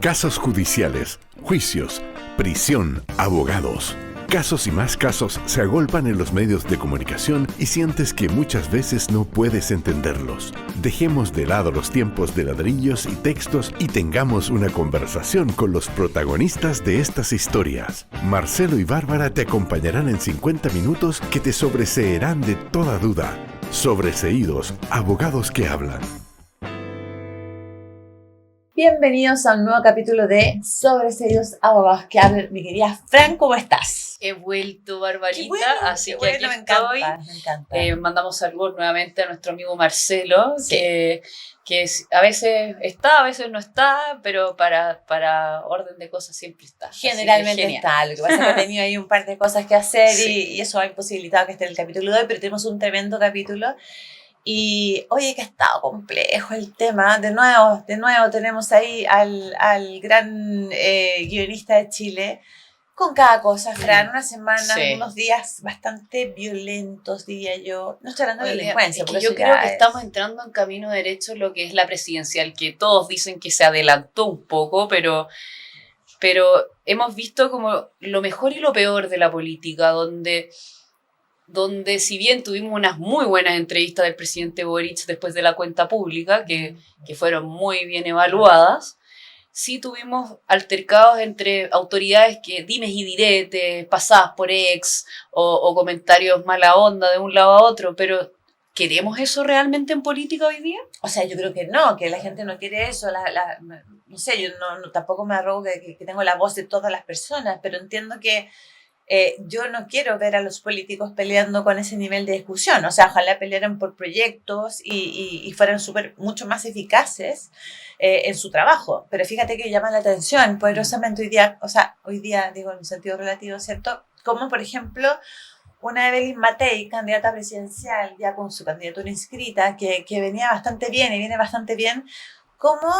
Casos judiciales, juicios, prisión, abogados. Casos y más casos se agolpan en los medios de comunicación y sientes que muchas veces no puedes entenderlos. Dejemos de lado los tiempos de ladrillos y textos y tengamos una conversación con los protagonistas de estas historias. Marcelo y Bárbara te acompañarán en 50 minutos que te sobreseerán de toda duda. Sobreseídos, abogados que hablan. Bienvenidos a un nuevo capítulo de Sobreseídos, abogados que hablan. Mi querida Fran, ¿cómo estás? He vuelto, Barbarita, Bueno, así que bueno, aquí estoy. Me encanta. Mandamos saludos nuevamente a nuestro amigo Marcelo, Sí. que a veces está, a veces no está, pero para orden de cosas siempre está. Así que Generalmente genial. está, lo que pasa es que he tenido ahí un par de cosas que hacer Sí. y eso ha imposibilitado que esté en el capítulo de hoy, pero tenemos un tremendo capítulo. Y oye, que ha estado complejo el tema. De nuevo tenemos ahí al gran guionista de Chile con cada cosa, Fran. Una semana, Sí. unos días bastante violentos, diría yo. No estoy hablando de Oye, delincuencia, es que porque yo eso creo ya que es- estamos entrando en camino derecho lo que es la presidencial, que todos dicen que se adelantó un poco, pero hemos visto como lo mejor y lo peor de la política, donde si bien tuvimos unas muy buenas entrevistas del presidente Boric después de la cuenta pública, que fueron muy bien evaluadas, sí tuvimos altercados entre autoridades que dimes y diretes, pasadas por ex o comentarios mala onda de un lado a otro, pero ¿queremos eso realmente en política hoy día? O sea, yo creo que no, que la gente no quiere eso. No sé, yo tampoco me arrogo que tengo la voz de todas las personas, pero entiendo que yo no quiero ver a los políticos peleando con ese nivel de discusión. O sea, ojalá pelearan por proyectos y fueran mucho más eficaces en su trabajo. Pero fíjate que llama la atención poderosamente hoy día digo en un sentido relativo, ¿cierto? Como por ejemplo una Evelyn Matei, candidata presidencial, ya con su candidatura inscrita, que venía bastante bien y viene bastante bien, cómo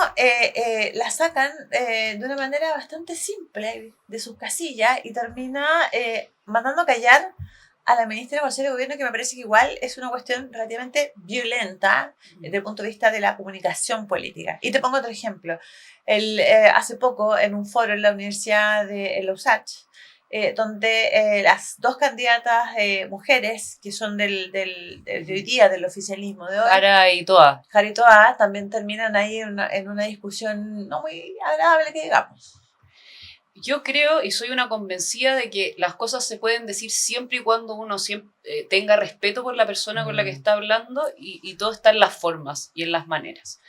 la sacan de una manera bastante simple de sus casillas y termina mandando callar a la ministra de Consejo de Gobierno, que me parece que igual es una cuestión relativamente violenta desde el punto de vista de la comunicación política. Y te pongo otro ejemplo. Hace poco, en un foro en la Universidad de La USACH, donde las dos candidatas mujeres que son de hoy día, del oficialismo de hoy, Cara y toda. Jari Toa, también terminan ahí en una discusión no muy agradable, que digamos. Yo creo y soy una convencida de que las cosas se pueden decir siempre y cuando uno tenga respeto por la persona con la que está hablando y todo está en las formas y en las maneras.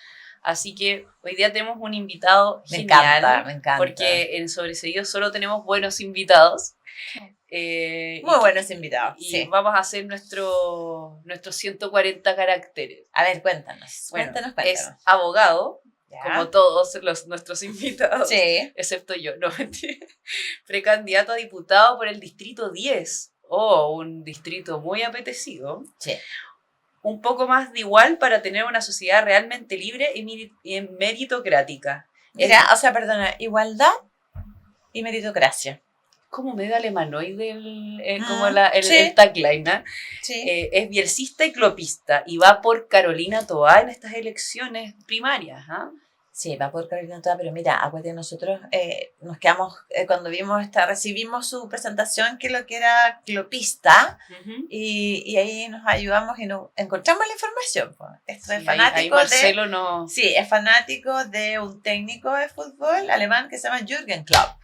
Así que hoy día tenemos un invitado genial. Me encanta. Porque en Sobreseídos solo tenemos buenos invitados. Muy buenos invitados. Y Sí. vamos a hacer nuestros 140 caracteres. A ver, cuéntanos. Bueno, Cuéntanos. es abogado, ¿Ya? como todos nuestros invitados, Sí. excepto yo, no mentira. Precandidato a diputado por el distrito 10. Un distrito muy apetecido. Sí. Un poco más de igual para tener una sociedad realmente libre y meritocrática. Mira, o sea, perdona, igualdad y meritocracia. Como medio alemanoide Sí. el tagline, ¿no? Sí. Es bielcista y clopista y va por Carolina Toá en estas elecciones primarias. Sí, va por Carolina Toa, pero mira, acuérdate, nosotros nos quedamos, cuando recibimos su presentación, que lo que era clopista, Uh-huh. y ahí nos ayudamos y nos encontramos la información. Pues. Esto es Sí, fanático ahí Marcelo no... Sí, es fanático de un técnico de fútbol alemán que se llama Jürgen Klopp.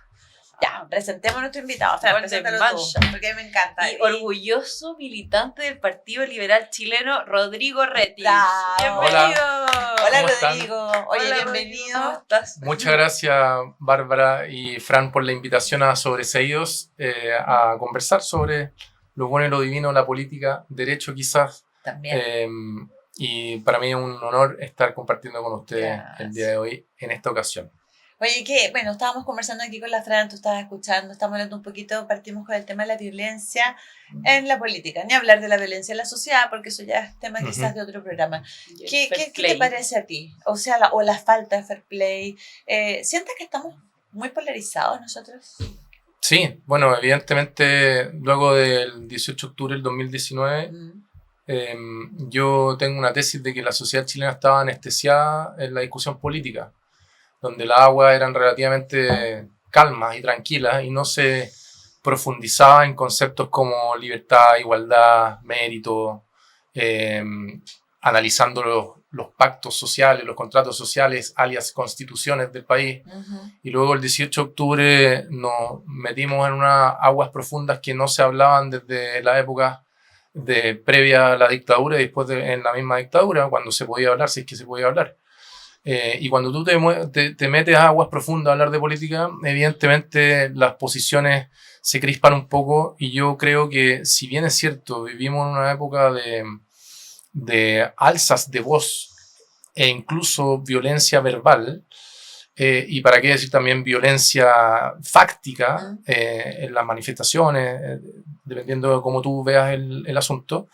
Ya, presentemos a nuestro invitado. O sea, Gol de preséntalo tú, mancha. porque me encanta. Y orgulloso militante del Partido Liberal Chileno, Rodrigo Retti. Bravo. ¡Bienvenido! Hola, ¿Cómo están? Rodrigo. Oye, Hola, bienvenido. Rodrigo, ¿cómo estás? Muchas gracias, Bárbara y Fran, por la invitación a Sobreseídos a conversar sobre lo bueno y lo divino, la política, derecho quizás. También. Y para mí es un honor estar compartiendo con ustedes Gracias. el día de hoy en esta ocasión. Oye, bueno, estábamos conversando aquí con la Fran, tú estabas escuchando, estamos hablando un poquito, partimos con el tema de la violencia en la política, ni hablar de la violencia en la sociedad, porque eso ya es tema quizás de otro programa. ¿Qué te parece a ti? O sea, la falta de fair play. ¿Sientes que estamos muy polarizados nosotros? Sí, bueno, evidentemente luego del 18 de octubre del 2019 yo tengo una tesis de que la sociedad chilena estaba anestesiada en la discusión política. donde las aguas eran relativamente calmas y tranquilas y no se profundizaba en conceptos como libertad, igualdad, mérito, analizando los pactos sociales, los contratos sociales, alias constituciones del país. Y luego el 18 de octubre nos metimos en unas aguas profundas que no se hablaban desde la época previa a la dictadura y después en la misma dictadura, cuando se podía hablar, si es que se podía hablar. Y cuando tú te metes a aguas profundas a hablar de política, evidentemente las posiciones se crispan un poco, y yo creo que, si bien es cierto, vivimos en una época de alzas de voz e incluso violencia verbal, y para qué decir también violencia fáctica en las manifestaciones, dependiendo de cómo tú veas el asunto,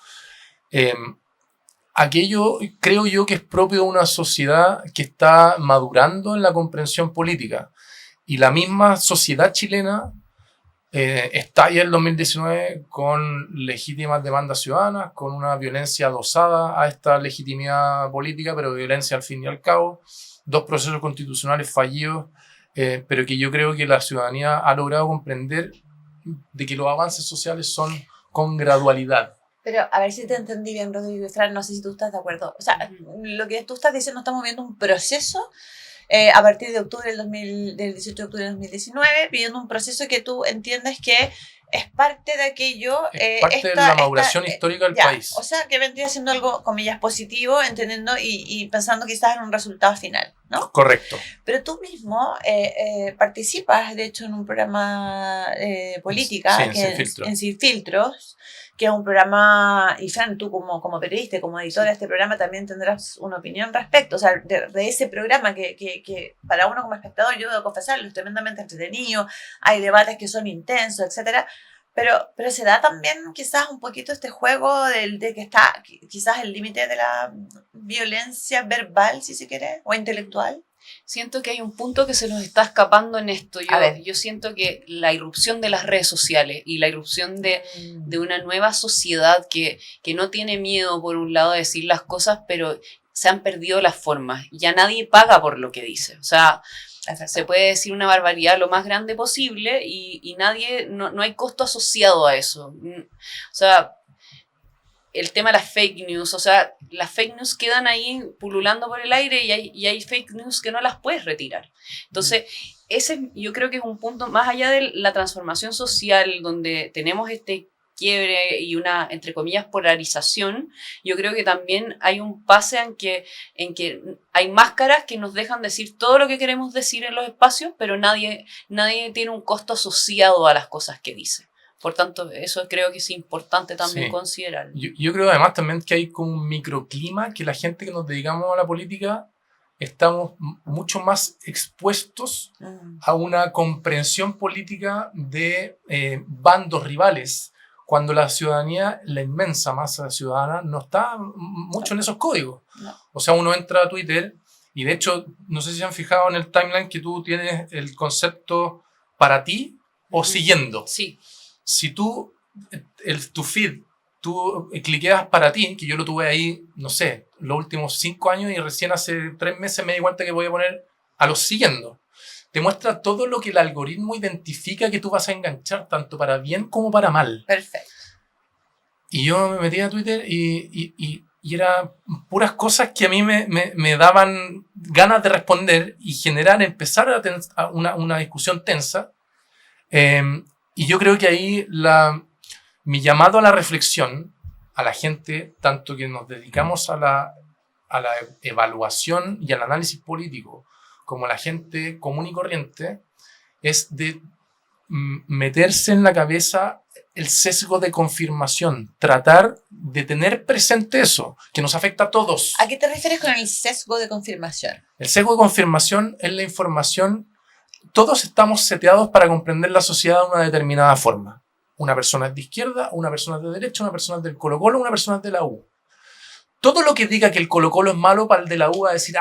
aquello creo yo que es propio de una sociedad que está madurando en la comprensión política, y la misma sociedad chilena estalla en el 2019 con legítimas demandas ciudadanas, con una violencia adosada a esta legitimidad política, pero violencia al fin y al cabo, 2 procesos constitucionales fallidos, pero que yo creo que la ciudadanía ha logrado comprender de que los avances sociales son con gradualidad. Pero a ver si te entendí bien, Rodrigo Fran, no sé si tú estás de acuerdo. O sea, lo que tú estás diciendo, estamos viendo un proceso a partir de octubre del 18 de octubre del 2019, viviendo un proceso que tú entiendes que es parte de aquello. Es parte de la maduración histórica del país. O sea, que vendría siendo algo, comillas, positivo, entendiendo y pensando quizás en un resultado final, ¿no? Correcto. Pero tú mismo participas, de hecho, en un programa política, sí, en Sin Filtros, que es un programa, y Fran, tú como periodista, como editora de este programa, también tendrás una opinión respecto, o sea, de ese programa que para uno como espectador, yo debo confesarlo, es tremendamente entretenido, hay debates que son intensos, etcétera, pero se da también quizás un poquito este juego de que está quizás el límite de la violencia verbal, si se quiere, o intelectual. Siento que hay un punto que se nos está escapando en esto. Yo siento que la irrupción de las redes sociales y la irrupción de una nueva sociedad que no tiene miedo, por un lado, de decir las cosas, pero se han perdido las formas. Ya nadie paga por lo que dice. O sea, se puede decir una barbaridad lo más grande posible y no hay costo asociado a eso. O sea, el tema de las fake news, o sea, las fake news quedan ahí pululando por el aire y hay fake news que no las puedes retirar. Entonces, ese yo creo que es un punto, más allá de la transformación social, donde tenemos este quiebre y una, entre comillas, polarización, yo creo que también hay un pase en que hay máscaras que nos dejan decir todo lo que queremos decir en los espacios, pero nadie tiene un costo asociado a las cosas que dice. Por tanto, eso creo que es importante también considerar. Yo creo además también que hay como un microclima que la gente que nos dedicamos a la política estamos mucho más expuestos a una comprensión política de bandos rivales, cuando la ciudadanía, la inmensa masa ciudadana, no está mucho en esos códigos. No. O sea, uno entra a Twitter y, de hecho, no sé si se han fijado en el timeline que tú tienes el concepto para ti o siguiendo. Sí. Si tú, tu feed, tú cliqueas para ti, que yo lo tuve ahí, no sé, los últimos 5 años, y recién hace 3 meses me di cuenta que voy a poner a los siguiendo. Te muestra todo lo que el algoritmo identifica que tú vas a enganchar, tanto para bien como para mal. Perfecto. Y yo me metí a Twitter y eran puras cosas que a mí me daban ganas de responder y empezar a una discusión tensa. Y yo creo que ahí mi llamado a la reflexión, a la gente, tanto que nos dedicamos a la evaluación y al análisis político, como la gente común y corriente, es de meterse en la cabeza el sesgo de confirmación, tratar de tener presente eso, que nos afecta a todos. ¿A qué te refieres con el sesgo de confirmación? El sesgo de confirmación es la información. Todos estamos seteados para comprender la sociedad de una determinada forma. Una persona es de izquierda, una persona es de derecha, una persona es del Colo-Colo, una persona es de la U. Todo lo que diga que el Colo-Colo es malo, para el de la U va a decir,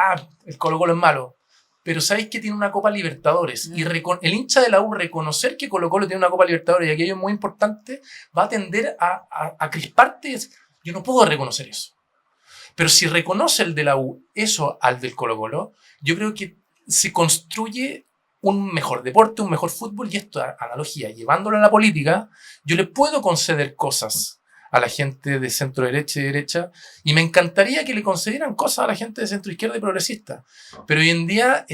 el Colo-Colo es malo. Pero sabéis que tiene una Copa Libertadores. Y el hincha de la U, reconocer que Colo-Colo tiene una Copa Libertadores y aquello es muy importante, va a tender a crisparte y decir, yo no puedo reconocer eso. Pero si reconoce el de la U eso al del Colo-Colo, yo creo que se construye un mejor deporte, un mejor fútbol, y esto, analogía, llevándolo a la política, yo le puedo conceder cosas a la gente de centro derecha y derecha, y me encantaría que le concedieran cosas a la gente de centro izquierda y progresista. Pero hoy en día,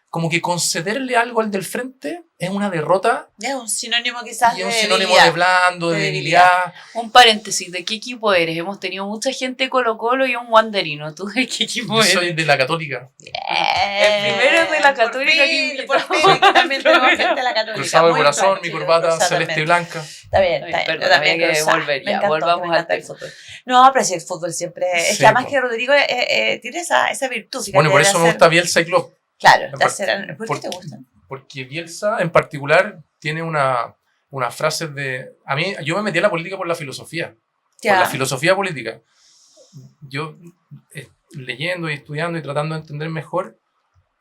como que concederle algo al del frente es una derrota. Es un sinónimo quizás y es un de sinónimo debilidad. de blando, de De debilidad. Un paréntesis, ¿de qué equipo eres? Hemos tenido mucha gente Colo-Colo y un wanderino. ¿Tú de qué equipo Yo eres? soy de la Católica. El primero es de la Católica que por invitamos. fin, aquí también tenemos gente de la Católica. Cruzado el Muy corazón, mi tranquilo, corbata cruzadamente. celeste y blanca. Está bien, está bien. Perdón, Yo también había que cruzada. volver Me ya, encantó, volvamos me al encanta el tema. fútbol. No, pero sí, el fútbol siempre... Es Sí, que además po. que Rodrigo tiene esa virtud. Bueno, y por de eso me hacer- gusta Bielsa y Klopp. Claro, En de par- hacer... ¿Por por- qué te gustan? Porque Bielsa, en particular, tiene una frase de... A mí, yo me metí a la política por la filosofía. Por la filosofía política. Yo, leyendo y estudiando y tratando de entender mejor,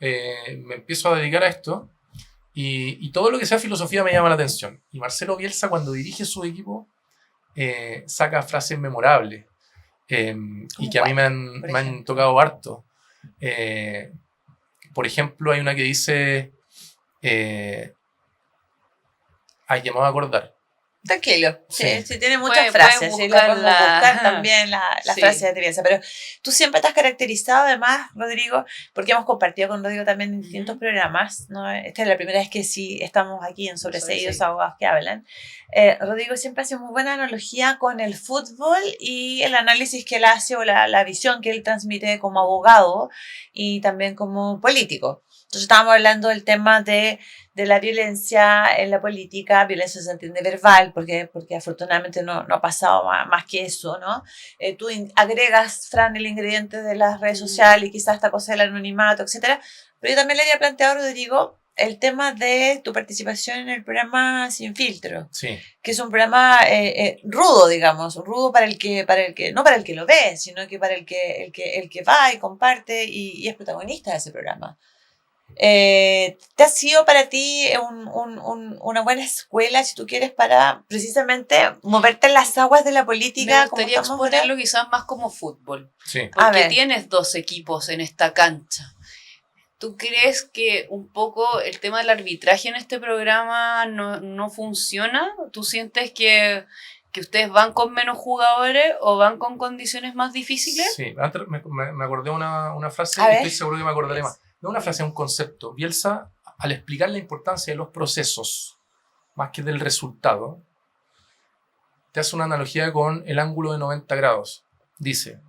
me empiezo a dedicar a esto. Y todo lo que sea filosofía me llama la atención. Y Marcelo Bielsa, cuando dirige su equipo, saca frases memorables. Y que a mí me han tocado harto. Por ejemplo, hay una que dice... ay, ya me voy a acordar. Tranquilo, Sí. sí, tiene muchas Pueden frases, sí, la podemos buscarla. buscar también las Sí. frases de Bielsa, pero tú siempre te has caracterizado además, Rodrigo, porque hemos compartido con Rodrigo también en distintos programas, ¿no? Esta es la primera vez que sí estamos aquí en Sobreseídos Sí. Abogados que Hablan. Rodrigo siempre hace muy buena analogía con el fútbol y el análisis que él hace o la visión que él transmite como abogado y también como político. Entonces estábamos hablando del tema de la violencia en la política. Violencia se entiende verbal, porque afortunadamente no ha pasado más que eso, ¿no? Tú agregas, Fran, el ingrediente de las redes sociales y quizás esta cosa del anonimato, etcétera. Pero yo también le había planteado a Rodrigo el tema de tu participación en el programa Sin Filtro, Sí. que es un programa rudo, digamos, rudo para el que, no para el que lo ve, sino que para el que va y comparte y es protagonista de ese programa. ¿Te ha sido para ti una buena escuela, si tú quieres, para precisamente moverte en las aguas de la política? Me gustaría como estamos ahora? exponerlo quizás más como fútbol. Sí. A Porque ver. tienes dos equipos en esta cancha. ¿Tú crees que un poco el tema del arbitraje en este programa no funciona? ¿Tú sientes que ustedes van con menos jugadores o van con condiciones más difíciles? Sí, antes me acordé una frase A y ver. estoy seguro que me acordaré más. No una frase, es un concepto. Bielsa, al explicar la importancia de los procesos, más que del resultado, te hace una analogía con el ángulo de 90 grados. Dice,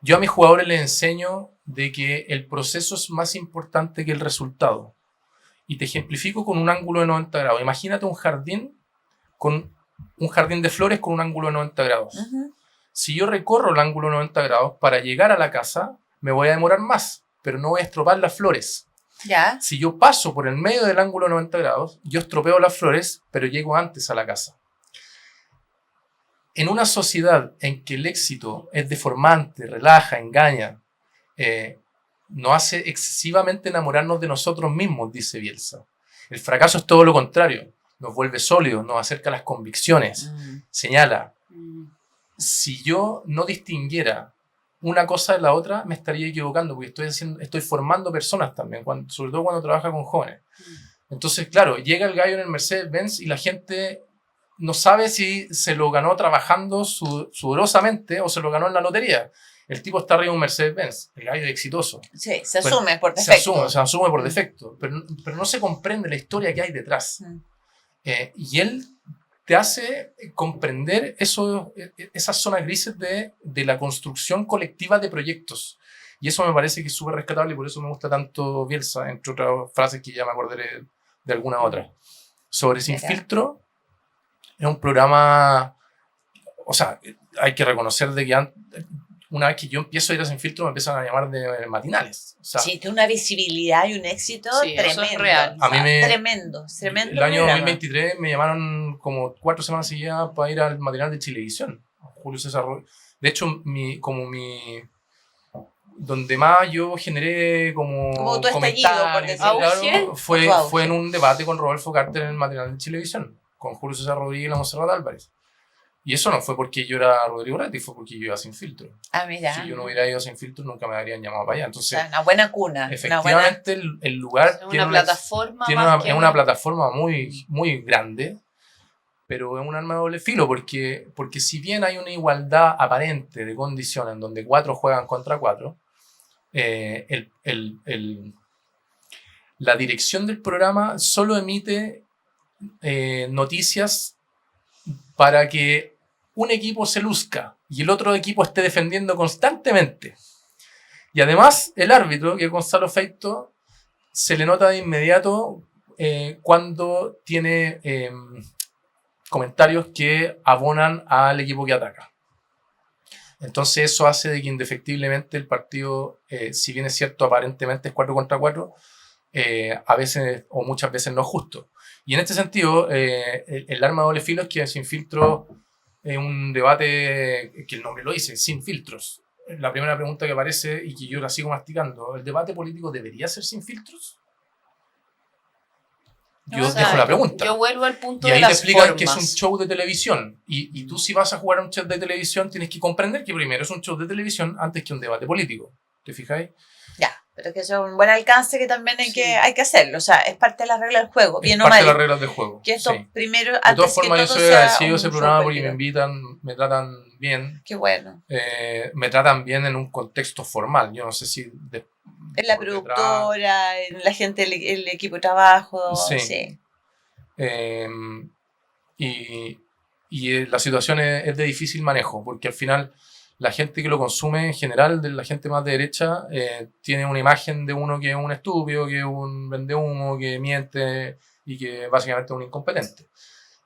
yo a mis jugadores les enseño de que el proceso es más importante que el resultado. Y te ejemplifico con un ángulo de 90 grados. Imagínate un jardín de flores con un ángulo de 90 grados. Ujú. Si yo recorro el ángulo 90 grados para llegar a la casa, me voy a demorar más, pero no voy a estropar las flores. Ya. Si yo paso por el medio del ángulo 90 grados, yo estropeo las flores, pero llego antes a la casa. En una sociedad en que el éxito es deformante, relaja, engaña, nos hace excesivamente enamorarnos de nosotros mismos, dice Bielsa. El fracaso es todo lo contrario, nos vuelve sólidos, nos acerca a las convicciones. Señala, si yo no distinguiera una cosa de la otra, me estaría equivocando, porque estoy formando personas también, sobre todo cuando trabaja con jóvenes. Entonces, claro, llega el gallo en el Mercedes-Benz y la gente no sabe si se lo ganó trabajando sudorosamente o se lo ganó en la lotería. El tipo está arriba de un Mercedes-Benz, el gallo es exitoso. Sí, se Bueno, asume por Se defecto. asume por defecto, pero no se comprende la historia que hay detrás. Y él te hace comprender esas zonas grises de la construcción colectiva de proyectos. Y eso me parece que es súper rescatable y por eso me gusta tanto Bielsa, entre otras frases que ya me acordaré de alguna otra. Sobre Sin Mira. Filtro, es un programa, o sea, hay que reconocer de que una vez que yo empiezo a ir a Sin Filtro me empiezan a llamar de matinales. O sea, Sí, tiene una visibilidad y un éxito Sí, eso es tremendo. real. A mí me- Tremendo el año programa. 2023 me llamaron como 4 semanas seguidas para ir al matinal de Chilevisión. Julio César Rodríguez. De hecho, donde más yo generé como tu estallido, por comentarios, decirlo así. claro, Tu fue auge. en un debate con Rodolfo Carter en el matinal de Chilevisión, con Julio César Rodríguez y la Monserrat Álvarez. Y eso no fue porque yo era Rodrigo Ratti, fue porque yo iba sin filtro. Ah, mira. Si yo no hubiera ido sin filtro, nunca me habrían llamado para allá. O Entonces, sea, una buena cuna. efectivamente, el lugar Es tiene una plataforma tiene más que es una plataforma muy, muy grande, pero es un arma de doble filo, porque si bien hay una igualdad aparente de condiciones en donde 4 juegan contra 4, la dirección del programa solo emite noticias para que un equipo se luzca y el otro equipo esté defendiendo constantemente. Y además, el árbitro, que es Gonzalo Feito, se le nota de inmediato cuando tiene comentarios que abonan al equipo que ataca. Entonces eso hace de que indefectiblemente el partido, si bien es cierto, aparentemente es 4 contra 4, a veces o muchas veces no es justo. Y en este sentido, el arma de doble filo es que Sin Filtro es un debate que el nombre lo dice, sin filtros. La primera pregunta que aparece y que yo la sigo masticando, ¿el debate político debería ser sin filtros? Yo dejo la pregunta. Yo vuelvo al punto y de ahí las te explican formas. que es un show de televisión. Y tú si vas a jugar a un show de televisión tienes que comprender que primero es un show de televisión antes que un debate político. ¿Te fijáis? Ya, pero que eso es un buen alcance que también hay que hacerlo. O sea, es parte de las reglas del juego. Es Bien o parte de mal. las reglas del juego. Que esto Sí. primero, De antes todas que formas, yo todo soy sea agradecido de ese un programa show porque me político. invitan, me tratan bien. Qué bueno. Me tratan bien en un contexto formal. Yo no sé si... En la por productora, en la gente, el equipo de trabajo. Sí. Sí. Y la situación es de difícil manejo, porque al final la gente que lo consume en general, de la gente más de derecha, tiene una imagen de uno que es un estúpido, que es un vendehumo, que miente y que básicamente es un incompetente.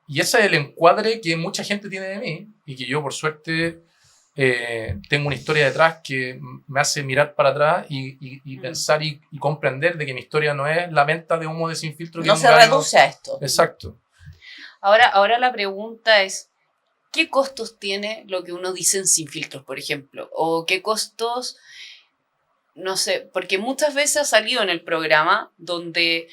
Y ese es el encuadre que mucha gente tiene de mí y que yo por suerte tengo una historia detrás que me hace mirar para atrás y pensar y comprender de que mi historia no es la venta de humo de Sin Filtro. No se reduce a esto. Exacto. Ahora la pregunta es, ¿qué costos tiene lo que uno dice en Sin Filtros, por ejemplo? O qué costos, no sé, porque muchas veces ha salido en el programa donde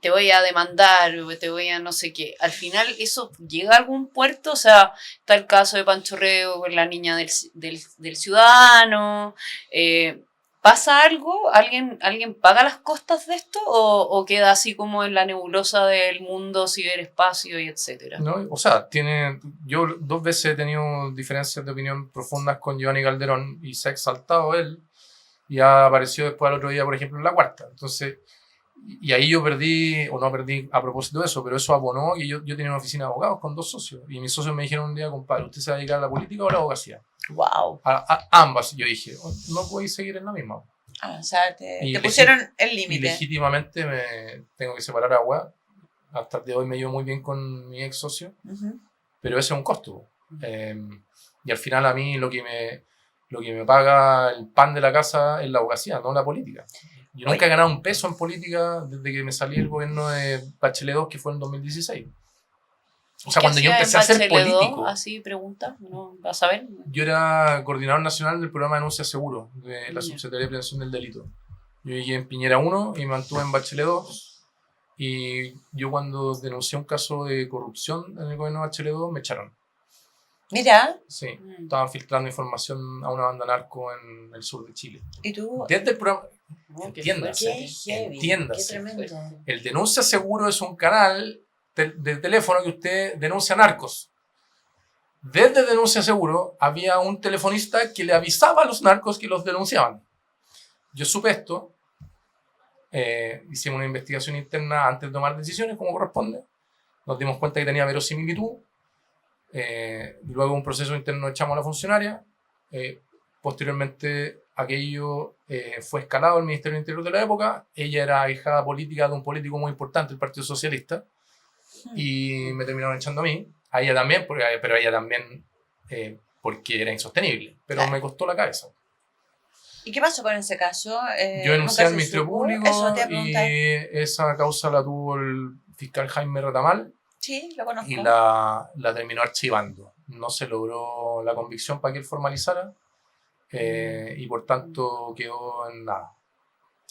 te voy a demandar, te voy a no sé qué. Al final, ¿eso llega a algún puerto? O sea, está el caso de Pancho Rego con la niña del ciudadano. ¿Pasa algo? ¿Alguien paga las costas de esto? ¿O queda así como en la nebulosa del mundo, ciberespacio y etcétera? ¿No? O sea, yo 2 veces he tenido diferencias de opinión profundas con Giovanni Calderón y se ha exaltado él y ha aparecido después al otro día, por ejemplo, en La Cuarta. Entonces, y ahí yo perdí, o no perdí a propósito de eso, pero eso abonó y yo tenía una oficina de abogados con 2 socios y mis socios me dijeron un día, compadre, ¿usted se va a dedicar a la política o a la abogacía? Wow. A ambas. Yo dije, no podéis seguir en la misma. O sea, te Y pusieron el Y límite. legítimamente me tengo que separar agua. Hasta el día de hoy me llevo muy bien con mi ex socio, pero ese es un costo. Y al final a mí lo que me paga el pan de la casa es la abogacía, no la política. Yo nunca he ganado un peso en política desde que me salí del gobierno de Bachelet 2, que fue en 2016. O sea, cuando yo empecé a ser político. Así pregunta, ¿no? ¿Vas a ver? Yo era coordinador nacional del programa Denuncia Seguro, de la Subsecretaría de Prevención del Delito. Yo llegué en Piñera 1 y me mantuve en Bachelet 2. Y yo cuando denuncié un caso de corrupción en el gobierno de Bachelet 2, me echaron. Mira. Sí, estaban filtrando información a una banda narco en el sur de Chile. ¿Y tú? Desde el programa... Qué Entiéndase. heavy, Entiéndase. qué tremendo. El Denuncia Seguro es un canal de teléfono que usted denuncia narcos. Desde Denuncia Seguro había un telefonista que le avisaba a los narcos que los denunciaban. Yo supe esto. Hicimos una investigación interna antes de tomar decisiones como corresponde. Nos dimos cuenta que tenía verosimilitud. Luego un proceso interno echamos a la funcionaria. Posteriormente aquello fue escalado al Ministerio del Interior de la época. Ella era ahijada política de un político muy importante, el Partido Socialista, y me terminaron echando a mí. A ella también, pero a ella también porque era insostenible. Pero Claro. me costó la cabeza. ¿Y qué pasó con ese caso? Yo denuncié ¿Nunca al se Ministerio supo? Público Eso te iba a y preguntar. esa causa la tuvo el fiscal Jaime Retamal Sí, lo conozco. y la terminó archivando. No se logró la convicción para que él formalizara y por tanto quedó en nada.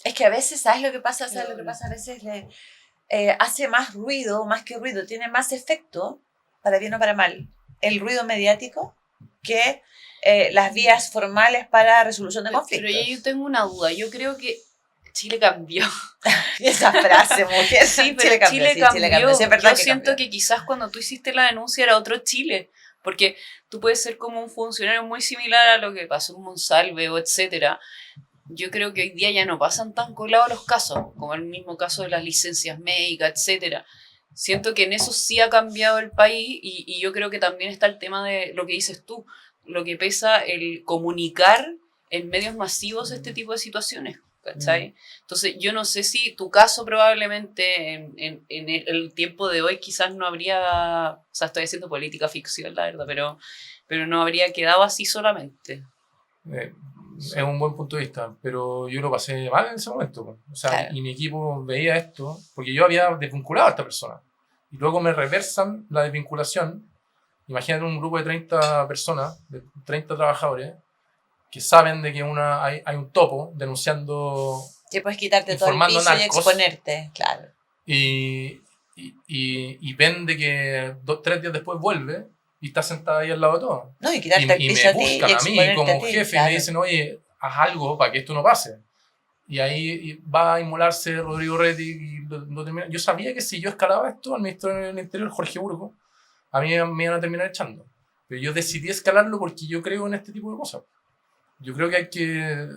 Es que a veces, ¿sabes lo que pasa? ¿Sabes lo que pasa? A veces hace más ruido, más que ruido, tiene más efecto, para bien o para mal. el ruido mediático que las vías formales para resolución de conflictos. Pero yo tengo una duda. Yo creo que Chile cambió. Esa frase, mujer. Sí, pero Chile cambió. Sí, es verdad yo que siento cambió. que quizás cuando tú hiciste la denuncia era otro Chile. Porque tú puedes ser como un funcionario muy similar a lo que pasó en Monsalve o etcétera. Yo creo que hoy día ya no pasan tan colados los casos, como el mismo caso de las licencias médicas, etcétera. Siento que en eso sí ha cambiado el país y yo creo que también está el tema de lo que dices tú, lo que pesa el comunicar en medios masivos este tipo de situaciones, ¿cachai? Entonces yo no sé si tu caso probablemente en el tiempo de hoy quizás no habría, o sea, estoy haciendo política ficción, la verdad, pero no habría quedado así solamente. Es un buen punto de vista, pero yo lo pasé mal en ese momento. O sea, Claro. y mi equipo veía esto, porque yo había desvinculado a esta persona. Y luego me reversan la desvinculación. Imagínate un grupo de 30 personas, de 30 trabajadores, que saben de que hay un topo denunciando Que puedes quitarte todo el informando piso y narcos. exponerte, claro. y ven de que 3 días después vuelve y está sentada ahí al lado de todo. No, y quitarte el Y piso me a ti y buscan a mí exponerte como a ti, jefe y claro. me dicen, oye, haz algo para que esto no pase. Y ahí va a inmolarse Rodrigo Retti y lo termina. Yo sabía que si yo escalaba esto al ministro del Interior, Jorge Burgos, a mí me iban a terminar echando. Pero yo decidí escalarlo porque yo creo en este tipo de cosas. Yo creo que hay que...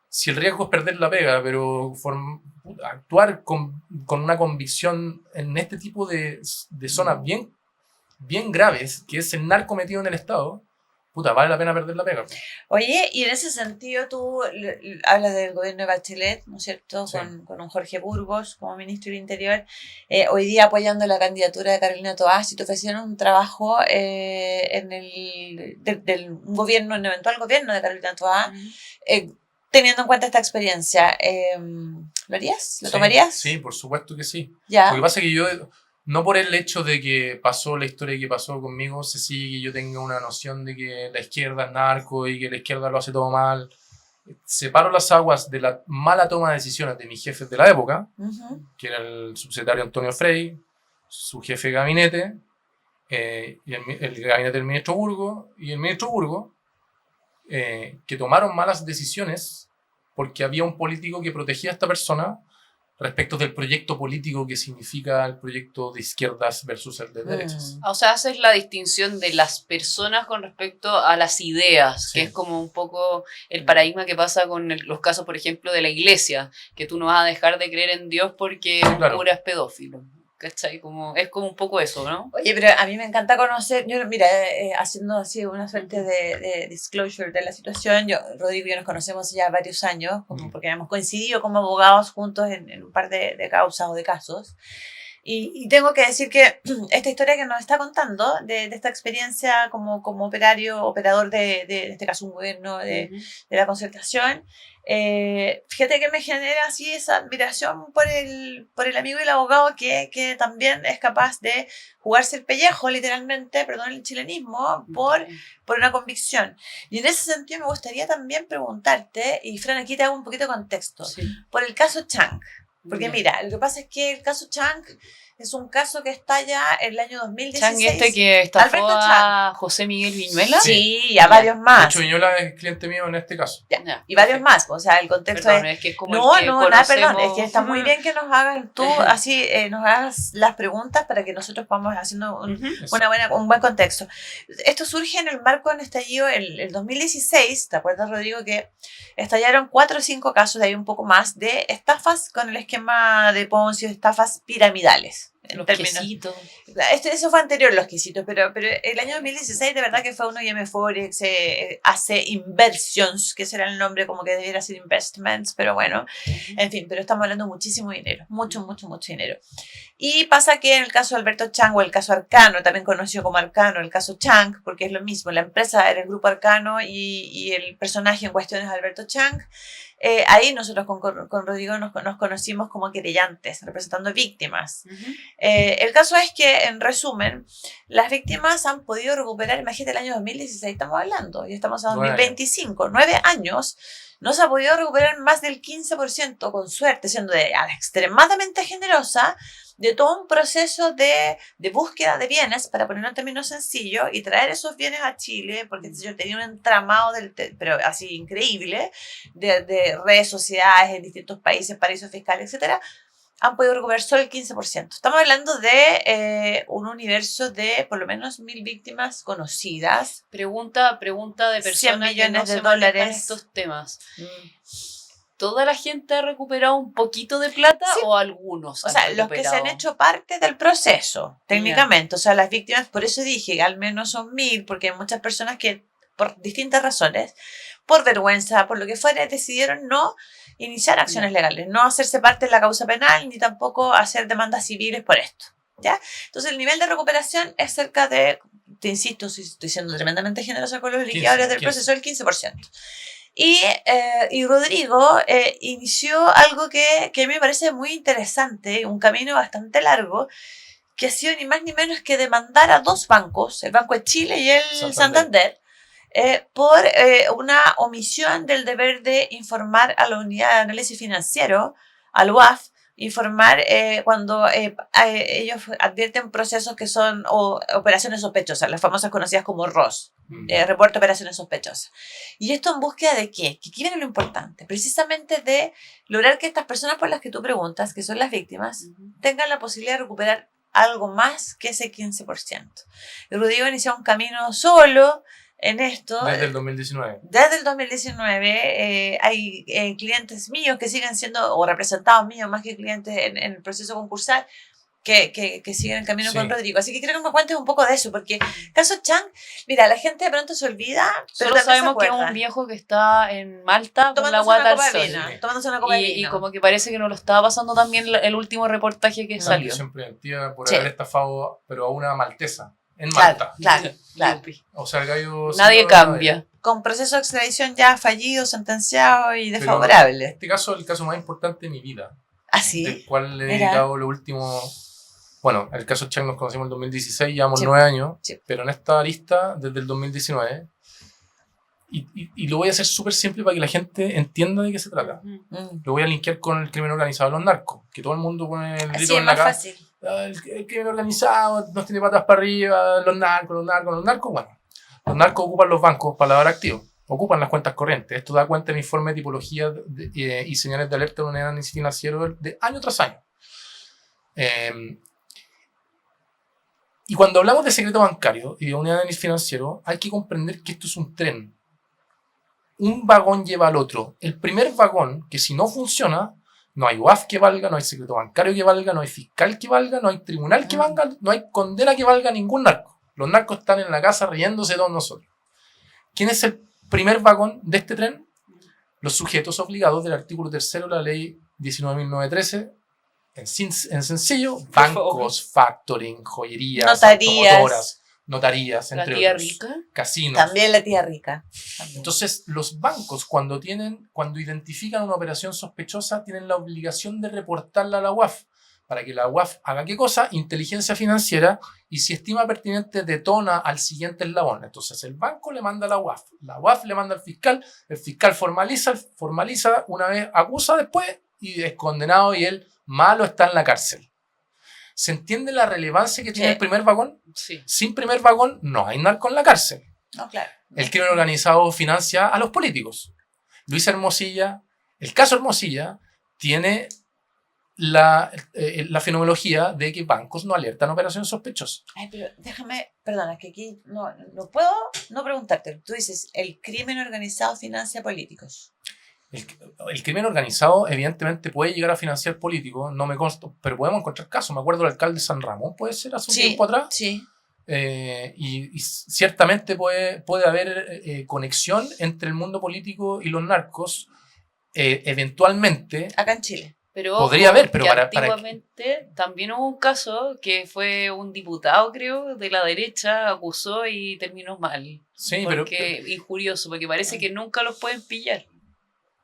Si el riesgo es perder la pega, pero actuar con una convicción en este tipo de zonas bien graves, que es el narco metido en el Estado, puta, vale la pena perder la pega. Oye, y en ese sentido tú hablas del gobierno de Bachelet, ¿no es cierto? Sí. Con un Jorge Burgos como ministro del Interior, hoy día apoyando la candidatura de Carolina Toás, si te ofrecieron un trabajo en un gobierno, un eventual gobierno de Carolina Toás, teniendo en cuenta esta experiencia, ¿lo harías? ¿Lo tomarías? Sí, por supuesto que sí. Ya. Lo que pasa es que yo, no por el hecho de que pasó la historia que pasó conmigo, se sigue que yo tenga una noción de que la izquierda es narco y que la izquierda lo hace todo mal. Separo las aguas de la mala toma de decisiones de mis jefes de la época, Ujú. que era el subsecretario Antonio Frey, su jefe de gabinete, y el gabinete del ministro Burgos, y el ministro Burgos, que tomaron malas decisiones porque había un político que protegía a esta persona respecto del proyecto político que significa el proyecto de izquierdas versus el de derechas. O sea, haces la distinción de las personas con respecto a las ideas, Sí. que es como un poco el paradigma que pasa con los casos, por ejemplo, de la iglesia, que tú no vas a dejar de creer en Dios porque un claro. cura es pedófilo. ¿Cachai? Es como un poco eso, ¿no? Oye, pero a mí me encanta conocer, yo mira, haciendo así una suerte de disclosure de la situación, Rodrigo y yo nos conocemos ya varios años, porque hemos coincidido como abogados juntos en un par de causas o de casos. Y tengo que decir que esta historia que nos está contando, de esta experiencia como operador de, en este caso, un gobierno de la concertación, fíjate que me genera así esa admiración por el amigo y el abogado que también es capaz de jugarse el pellejo, literalmente, perdón el chilenismo, por una convicción. Y en ese sentido me gustaría también preguntarte, y Fran, aquí te hago un poquito de contexto, Sí. por el caso Chang. Porque Ya. mira, lo que pasa es que el caso Chang es un caso que está ya en el año 2016. Chang que estafó Alberto a José Miguel Viñuela. Sí, y a varios De más. hecho, Viñola es cliente mío en este caso. Ya, Y varios perfecto. más, o sea, el contexto Perdón, es... es que es como No, el que nada, perdón, conocemos. es que está muy bien que nos hagas tú, así, nos hagas las preguntas para que nosotros podamos haciendo un buen contexto. Esto surge en el marco de un estallido el 2016, ¿te acuerdas, Rodrigo? Que estallaron 4 o 5 casos, de ahí un poco más, de estafas con el esquema de Ponzi, estafas piramidales. Los quesitos. Eso fue anterior los quesitos, pero el año 2016 de verdad que fue uno IM Forex, hace Inversions, que será el nombre como que debiera ser Investments, pero bueno, en fin, pero estamos hablando de muchísimo dinero, mucho dinero. Y pasa que en el caso de Alberto Chang o el caso Arcano, también conocido como Arcano, el caso Chang, porque es lo mismo, la empresa era el grupo Arcano y el personaje en cuestión es Alberto Chang. Ahí nosotros con Rodrigo nos conocimos como querellantes, representando víctimas. El caso es que, en resumen, las víctimas han podido recuperar, imagínate el año 2016 estamos hablando, y estamos a 2025, 9 años, no se ha podido recuperar más del 15%, con suerte, siendo extremadamente generosa, de todo un proceso de búsqueda de bienes, para ponerlo en términos sencillos, y traer esos bienes a Chile, porque yo tenía un entramado, pero así increíble, de redes, sociedades en distintos países, paraísos fiscales, etcétera, han podido recuperar solo el 15%. Estamos hablando de un universo de por lo menos 1.000 víctimas conocidas. Pregunta de 100 personas que millones no de se manejan dólares. estos temas. ¿Toda la gente ha recuperado un poquito de plata Sí. o algunos O han sea, los que se han recuperado? hecho parte del proceso, técnicamente. O sea, las víctimas, por eso dije, al menos son 1.000, porque hay muchas personas que, por distintas razones, por vergüenza, por lo que fuera, decidieron no iniciar acciones legales, no hacerse parte de la causa penal, ni tampoco hacer demandas civiles por esto. ¿Ya? Entonces, el nivel de recuperación es cerca de, te insisto, si estoy siendo tremendamente generosa con los liquidadores del proceso, el 15%. Y Rodrigo inició algo que a mí me parece muy interesante, un camino bastante largo, que ha sido ni más ni menos que demandar a dos bancos, el Banco de Chile y el Santander, por una omisión del deber de informar a la Unidad de Análisis Financiero, al UAF, informar cuando ellos advierten procesos que son operaciones sospechosas, las famosas conocidas como ROS, reporte de operaciones sospechosas. Y esto en búsqueda de ¿qué? Que aquí viene lo importante, precisamente de lograr que estas personas por las que tú preguntas, que son las víctimas, tengan la posibilidad de recuperar algo más que ese 15%. Y Rodrigo inició un camino solo en esto. Desde el 2019. Desde el 2019 hay clientes míos que siguen siendo, o representados míos más que clientes en el proceso concursal, que siguen el camino con Rodrigo. Así que creo que me cuentes un poco de eso, porque caso Chang, mira, la gente de pronto se olvida, pero solo sabemos que es un viejo que está en Malta con la guata al sol. Tomándose una copa de vino. Y como que parece que no lo estaba pasando también el último reportaje que salió. Prisión preventiva por haber estafado, pero a una maltesa. En Malta. Claro. O sea, el gallo... Nadie cambia. Con proceso de extradición ya fallido, sentenciado y desfavorable. Este caso es el caso más importante de mi vida. ¿Ah, sí? Del cual le he dedicado los últimos... Bueno, el caso Chang nos conocimos en el 2016, llevamos 9 años, pero en esta lista desde el 2019. Y lo voy a hacer súper simple para que la gente entienda de qué se trata. Lo voy a linkear con el crimen organizado de los narcos, que todo el mundo pone el grito en la cara. Fácil. El crimen organizado nos tiene patas para arriba, los narcos. Bueno, los narcos ocupan los bancos para lavar activos, ocupan las cuentas corrientes. Esto da cuenta en el informe de tipología y señales de alerta de un análisis financiero de año tras año. Y cuando hablamos de secreto bancario y de un análisis financiero, hay que comprender que esto es un tren. Un vagón lleva al otro. El primer vagón, que si no funciona, no hay UAF que valga, no hay secreto bancario que valga, no hay fiscal que valga, no hay tribunal que valga, no hay condena que valga ningún narco. Los narcos están en la casa riéndose de todos nosotros. ¿Quién es el primer vagón de este tren? Los sujetos obligados del artículo 3 de la ley 19.913, en sencillo, bancos, factoring, joyerías, notarías, entre la tía otros. rica. Casinos. También la tía rica. Entonces, los bancos cuando identifican una operación sospechosa, tienen la obligación de reportarla a la UAF, para que la UAF haga ¿qué cosa? Inteligencia financiera, y si estima pertinente, detona al siguiente eslabón. Entonces, el banco le manda a la UAF le manda al fiscal, el fiscal formaliza una vez, acusa después, y es condenado, y el malo está en la cárcel. ¿Se entiende la relevancia que tiene el primer vagón? Sí. Sin primer vagón no hay narco en la cárcel. No, claro. El crimen organizado financia a los políticos. Luis Hermosilla, el caso Hermosilla, tiene la fenomenología de que bancos no alertan operaciones sospechosas. Ay, pero déjame, perdona, que aquí no puedo no preguntarte. Tú dices, el crimen organizado financia políticos. El crimen organizado evidentemente puede llegar a financiar políticos, no me consta, pero podemos encontrar casos. Me acuerdo del alcalde de San Ramón, puede ser hace un tiempo atrás. Sí. Y ciertamente puede haber conexión entre el mundo político y los narcos, eventualmente. Acá en Chile. Pero podría haber, pero antiguamente también hubo un caso que fue un diputado, creo, de la derecha, acusó y terminó mal. Sí, porque injurioso, porque parece que nunca los pueden pillar.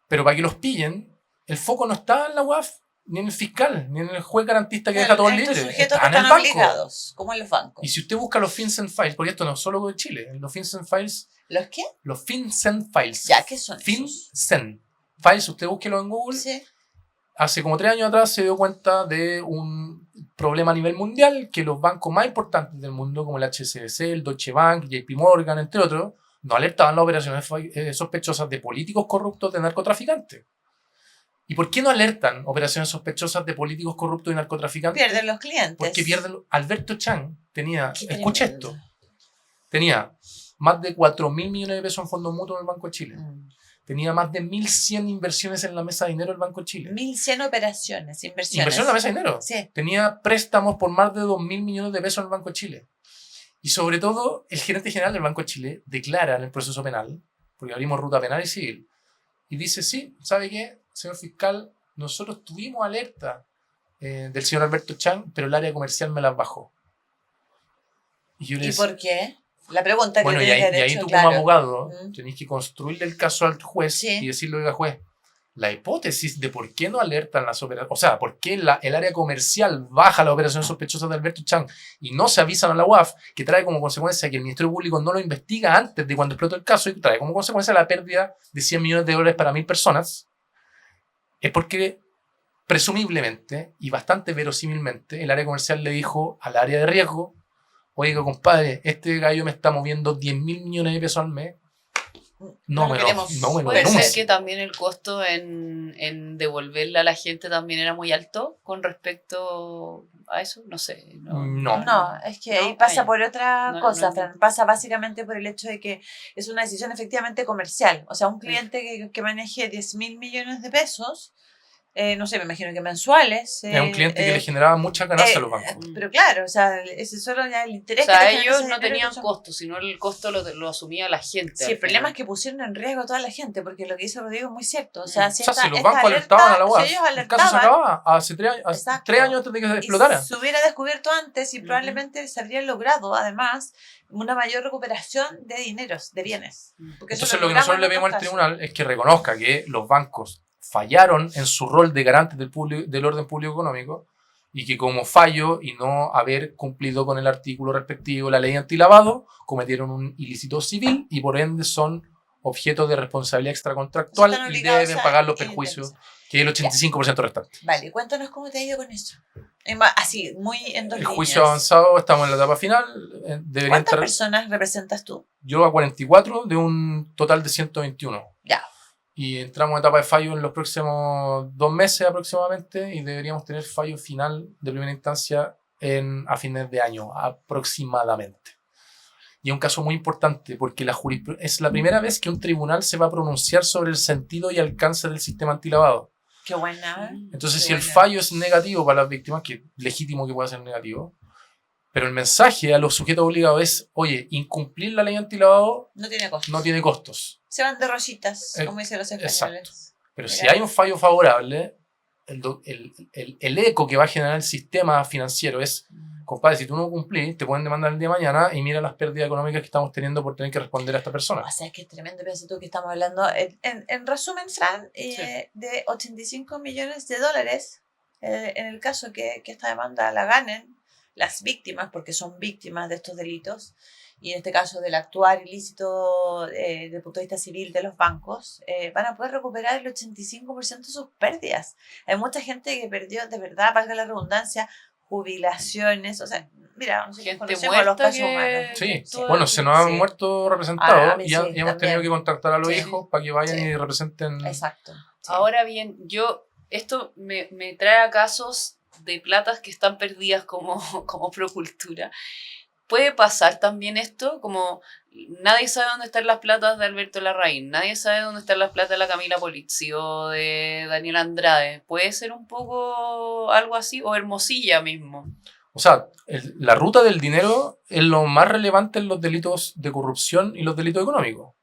Pero para que los pillen, el foco no está en la UAF, ni en el fiscal, ni en el juez garantista que deja todo libre. Está en el banco. Obligados, como en los bancos. Y si usted busca los FinCEN Files, porque esto no es solo de Chile, los FinCEN Files... ¿Los qué? Los FinCEN Files. ¿Ya qué son FinCEN Files, usted búsquelo en Google. Sí. Hace como 3 años atrás se dio cuenta de un problema a nivel mundial que los bancos más importantes del mundo, como el HSBC, el Deutsche Bank, JP Morgan, entre otros, no alertaban las operaciones sospechosas de políticos corruptos, de narcotraficantes. ¿Y por qué no alertan operaciones sospechosas de políticos corruptos y narcotraficantes? Pierden los clientes. Porque pierden. Alberto Chang tenía, Qué escucha tremendo. esto, tenía más de 4.000 millones de pesos en fondos mutuos en el Banco de Chile. Tenía más de 1.100 inversiones en la mesa de dinero del Banco de Chile. 1.100 operaciones, inversiones. Inversión en la mesa de dinero. Sí. Tenía préstamos por más de 2.000 millones de pesos en el Banco de Chile. Y sobre todo, el gerente general del Banco de Chile declara en el proceso penal, porque abrimos ruta penal y civil, y dice, sí, ¿sabe qué, señor fiscal? Nosotros tuvimos alerta del señor Alberto Chang, pero el área comercial me las bajó. Y yo le ¿Y decía, por qué? La pregunta que bueno, y tienes ahí derecho, tú claro. como abogado Mm. tenés que construirle el caso al juez Sí. y decirle, oiga juez, la hipótesis de por qué no alertan las operaciones, o sea, por qué el área comercial baja las operaciones sospechosas de Alberto Chang y no se avisan a la UAF, que trae como consecuencia que el Ministerio Público no lo investiga antes de cuando explotó el caso y trae como consecuencia la pérdida de 100 millones de dólares para 1.000 personas, es porque presumiblemente y bastante verosímilmente el área comercial le dijo al área de riesgo, oiga compadre, este gallo me está moviendo 10.000 millones de pesos al mes, No lo queremos. no me lo Puede ser denuncie. que también el costo en devolverle a la gente también era muy alto con respecto a eso, no sé. No. No, es que No, ahí pasa ay, por otra no, cosa, no. Fran. Pasa básicamente por el hecho de que es una decisión efectivamente comercial. O sea, un cliente que maneje 10.000 millones de pesos, no sé, me imagino que mensuales. Es un cliente que le generaba mucha ganancia a los bancos. Pero claro, o sea, ese solo ya el O interés sea, que te genera ellos ese no dinero, tenían son- costo, sino el costo lo asumía la gente. Sí, al el problema final. es que pusieron en riesgo a toda la gente, porque lo que dice Rodrigo es muy cierto. O sea, Mm. si, O sea, esta, si los esta bancos alerta, alertaban a la UAF, si ellos el caso se alertaban acababa hace 3 años, Exacto. 3 años antes de que se y explotara. se hubiera descubierto antes y Ujú. probablemente se habría logrado, además, una mayor recuperación de dineros, de bienes. Porque eso Entonces lo que logramos nosotros en le pedimos al otros casos. tribunal es que reconozca que los bancos fallaron en su rol de garantes del orden público económico y que como fallo y no haber cumplido con el artículo respectivo de la ley antilavado, cometieron un ilícito civil y por ende son objeto de responsabilidad extracontractual Están y obligados deben a pagar los indemnizar. perjuicios, que es el 85% restante. Vale, cuéntanos cómo te ha ido con eso. Así, muy en dos El líneas. juicio avanzado, estamos en la etapa final. Debería ¿Cuántas entrar personas representas tú? yo a 44 de un total de 121. Ya. Y entramos en etapa de fallo en los próximos 2 meses aproximadamente y deberíamos tener fallo final de primera instancia a fines de año aproximadamente. Y es un caso muy importante porque es la primera vez que un tribunal se va a pronunciar sobre el sentido y alcance del sistema antilavado. Qué buena. Entonces, Qué si el buena. fallo es negativo para las víctimas, que es legítimo que pueda ser negativo, pero el mensaje a los sujetos obligados es, oye, incumplir la ley antilavado No tiene costo. no tiene costos. Se van de rositas, Eh, como dicen los exacto. españoles. Pero Mira. si hay un fallo favorable, el eco que va a generar el sistema financiero es, compadre, si tú no cumplís, te pueden demandar el día de mañana y mira las pérdidas económicas que estamos teniendo por tener que responder a esta persona. O sea, es que es tremendo, piensa tú que estamos hablando, en resumen, Fran, de 85 millones de dólares, en el caso que esta demanda la ganen las víctimas, porque son víctimas de estos delitos, y en este caso del actuar ilícito desde el punto de vista civil de los bancos, van a poder recuperar el 85% de sus pérdidas. Hay mucha gente que perdió, de verdad, valga la redundancia, jubilaciones, o sea, mira, nosotros Gente conocemos los muerta casos que- humanos. Sí, todo- bueno, se nos han sí. muerto representados A mí y, sí, y hemos tenido también. que contactar a los Sí. hijos para que vayan Sí. y representen. Exacto. sí. Ahora bien, esto me trae a casos de platas que están perdidas como, como Procultura. ¿Puede pasar también esto? Como nadie sabe dónde están las platas de Alberto Larraín, nadie sabe dónde están las platas de la Camila Polizzi o de Daniel Andrade. ¿Puede ser un poco algo así? O Hermosilla mismo. O sea, la ruta del dinero es lo más relevante en los delitos de corrupción y los delitos económicos.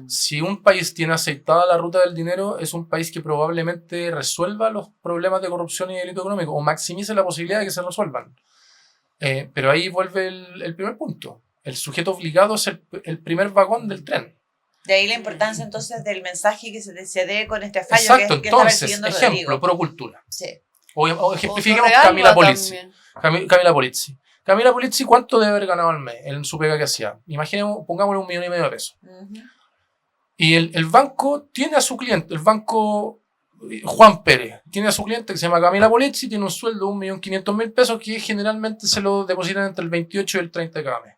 Si un país tiene aceitada la ruta del dinero, es un país que probablemente resuelva los problemas de corrupción y delito económico o maximice la posibilidad de que se resuelvan. Pero ahí vuelve el primer punto. El sujeto obligado es el primer vagón del tren. De ahí la importancia entonces del mensaje que se dé con este fallo Exacto, que estaba entonces, recibiendo ejemplo, Rodrigo. Procultura. Sí. O ejemplifiquemos Torrealba Camila Polizzi. también. Camila Polizzi. Camila Polizzi, ¿cuánto debe haber ganado al mes en su pega que hacía? Imaginemos, pongámosle 1,5 millones de pesos. Ujú. Y el banco tiene a su cliente, el banco Juan Pérez tiene a su cliente que se llama Camila Polizzi, tiene un sueldo de 1.500.000 pesos que generalmente se lo depositan entre el 28 y el 30 de cada mes.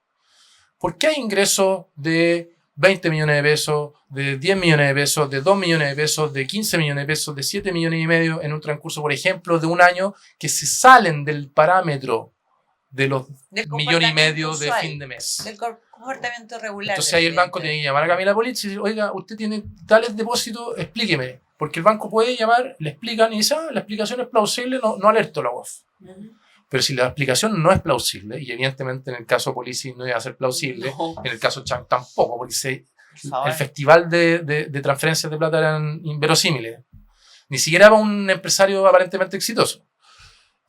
¿Por qué hay ingresos de 20 millones de pesos, de 10 millones de pesos, de 2 millones de pesos, de 15 millones de pesos, de 7 millones y medio en un transcurso, por ejemplo, de un año que se salen del parámetro de los millones y medio de usual, fin de mes? del comportamiento regular. Entonces ahí el banco tiene que llamar a Camila Polizzi y decir, oiga, usted tiene tales depósitos, explíqueme. Porque el banco puede llamar, le explican y dice, la explicación es plausible, no alerto a la UAF. Pero si la explicación no es plausible, y evidentemente en el caso Polizzi no iba a ser plausible, en el caso Chang tampoco, porque el festival de transferencias de plata eran inverosímiles. Ni siquiera para un empresario aparentemente exitoso.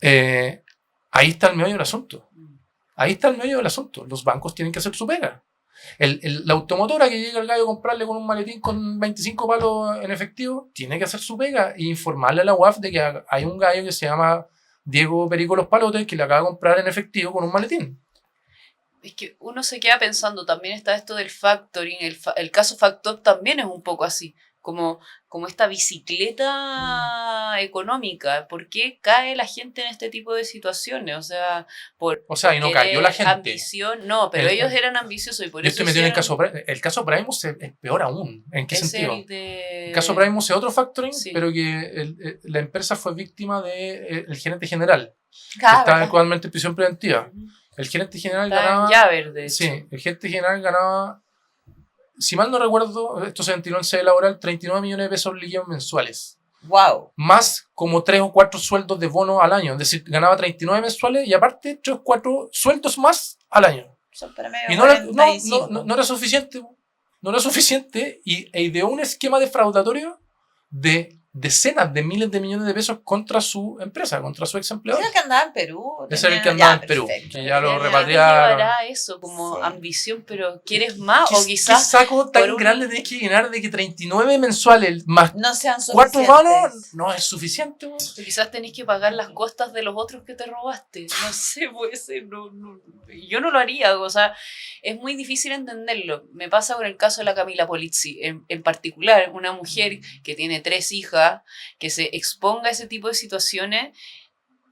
Ahí está el meollo del asunto. Ahí está el meollo del asunto. Los bancos tienen que hacer su pega. La automotora que llega el gallo a comprarle con un maletín con 25 palos en efectivo, tiene que hacer su pega e informarle a la UAF de que hay un gallo que se llama Diego Perico Los Palotes que le acaba de comprar en efectivo con un maletín. Es que uno se queda pensando, también está esto del factoring, el caso Factor también es un poco así, como esta bicicleta económica. ¿Por qué cae la gente en este tipo de situaciones? O sea, y no cayó la gente. Ambición, no, pero ellos eran ambiciosos y por yo eso estoy metido en el caso Primus es peor aún. ¿En qué sentido? El caso Primus es otro factoring, sí, pero que la empresa fue víctima del gerente general, que Claro, está actualmente en prisión preventiva. El gerente general ganaba... ya verde. Sí, el gerente general ganaba, si mal no recuerdo, esto se ventiló en sede laboral, 39 millones de pesos líquidos mensuales. wow. Más como 3 o 4 sueldos de bono al año. Es decir, ganaba 39 mensuales y aparte 3 o 4 sueldos más al año. Y no era suficiente. No era suficiente y ideó un esquema defraudatorio de decenas de miles de millones de pesos contra su empresa, contra su ex empleado. ¿Es el que andaba en Perú? Ese era el que andaba en Perú, que ya lo repatriaron. Llevará eso como ambición, pero ¿quieres más? O quizás... ¿Qué saco tan grande tenés que llenar de que 39 mensuales más no sean 4 vanos no es suficiente? O quizás tenés que pagar las costas de los otros que te robaste. No sé, puede ser. Yo no lo haría. O sea, es muy difícil entenderlo. Me pasa con el caso de la Camila Polizzi. En particular, una mujer que tiene 3 hijas, que se exponga a ese tipo de situaciones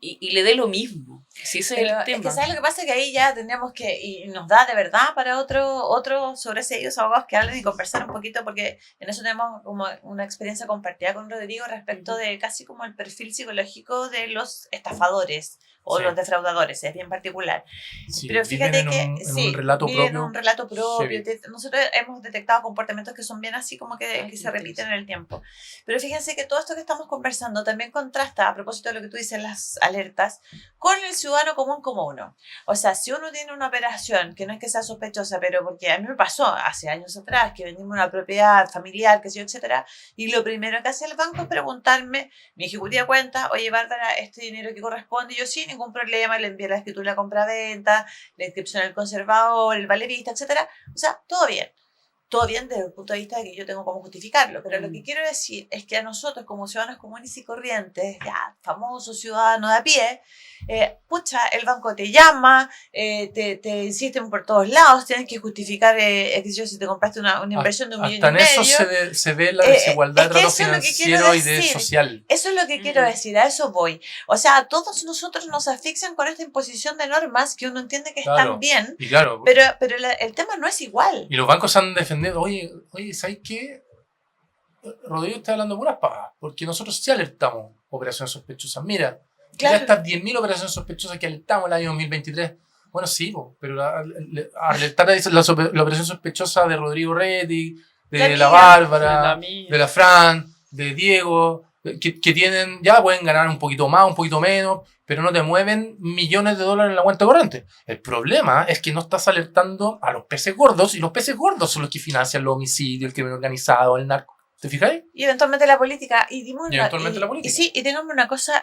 y le dé lo mismo. Si ese es el tema. Es que ¿sabes lo que pasa? Que ahí ya tendríamos que, y nos da de verdad para otro sobreseídos abogados que hablen y conversar un poquito, porque en eso tenemos como una experiencia compartida con Rodrigo respecto de casi como el perfil psicológico de los estafadores o los defraudadores, es bien particular. Sí, pero fíjate que en un relato viven propio. un relato propio. Heavy. Nosotros hemos detectado comportamientos que son bien así como que se repiten en el tiempo. Pero fíjense que todo esto que estamos conversando también contrasta, a propósito de lo que tú dices, las alertas, con el ciudadano común como uno. O sea, si uno tiene una operación que no es que sea sospechosa, pero porque a mí me pasó hace años atrás que vendimos una propiedad familiar, qué sé yo, etcétera, y lo primero que hace el banco es preguntarme, mi ejecutiva cuenta, oye Bárbara, este dinero que corresponde, y yo sí, ningún problema, le envié la escritura de compra-venta, la inscripción al conservador, el vale vista, etcétera. O sea, todo bien. Todo bien desde el punto de vista de que yo tengo cómo justificarlo, pero lo que quiero decir es que a nosotros como ciudadanos comunes y corrientes, ya famosos ciudadanos de a pie, pucha, el banco te llama, te insisten por todos lados, tienes que justificar, si te compraste una inversión de 1,5 millones. Hasta en eso se ve la desigualdad de trato financiero y de social. Eso es lo que quiero decir, a eso voy. O sea, a todos nosotros nos asfixian con esta imposición de normas que uno entiende que están bien, pero el tema no es igual. Y los bancos han defendido, oye, ¿sabes qué? Rodrigo está hablando puras pagas, porque nosotros sí alertamos operaciones sospechosas. Mira, ya estas 10.000 operaciones sospechosas que alertamos el año 2023. Bueno, sí, pero alertar la operación sospechosa de Rodrigo Retti, de la Bárbara, de la Fran, de Diego, que tienen, ya pueden ganar un poquito más, un poquito menos, pero no te mueven millones de dólares en la cuenta corriente. El problema es que no estás alertando a los peces gordos, y los peces gordos son los que financian los homicidios, el crimen organizado, el narco. ¿Te fijáis? Y eventualmente la política. La política. Sí, y digamos una cosa,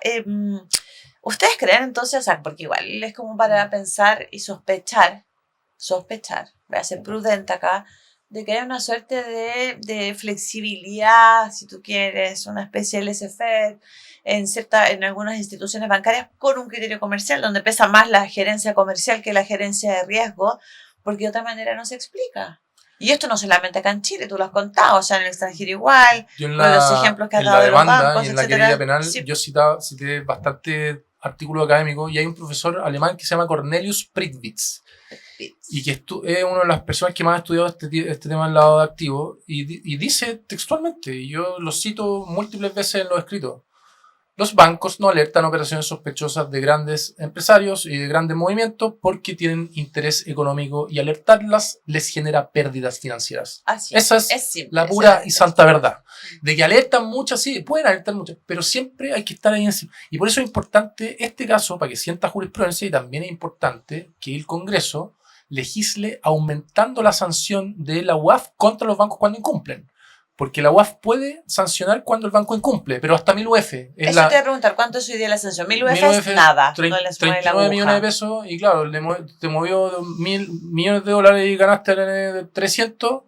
¿ustedes creen entonces, o sea, porque igual es como para pensar y sospechar, voy a ser prudente acá, de que hay una suerte de flexibilidad, si tú quieres, una especie de laissez-faire en algunas instituciones bancarias con un criterio comercial, donde pesa más la gerencia comercial que la gerencia de riesgo, porque de otra manera no se explica. Y esto no solamente acá en Chile, tú lo has contado, o sea, en el extranjero igual, Yo en con los ejemplos que has en dado la de los demanda bancos, y en la etcétera. querella penal, Sí. yo cité bastante artículos académicos y hay un profesor alemán que se llama Cornelius Prittwitz y que es una de las personas que más ha estudiado este tema del lado de activo y dice textualmente, y yo lo cito múltiples veces en los escritos: los bancos no alertan operaciones sospechosas de grandes empresarios y de grandes movimientos porque tienen interés económico y alertarlas les genera pérdidas financieras. Así Esa es simple, la pura esa y es santa verdad. De que alertan muchas, sí, pueden alertar muchas, pero siempre hay que estar ahí encima. Y por eso es importante este caso, para que sienta jurisprudencia, y también es importante que el Congreso legisle aumentando la sanción de la UAF contra los bancos cuando incumplen. Porque la UAF puede sancionar cuando el banco incumple, pero hasta 1000 UF. Eso te iba a preguntar, ¿cuánto es hoy día la sanción? 1000 UF es nada, no les mueve la 39 millones de aguja. pesos, y claro, te movió 1000 millones de dólares y ganaste 300,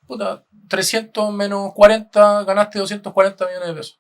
puta, 300 menos 40, ganaste 240 millones de pesos.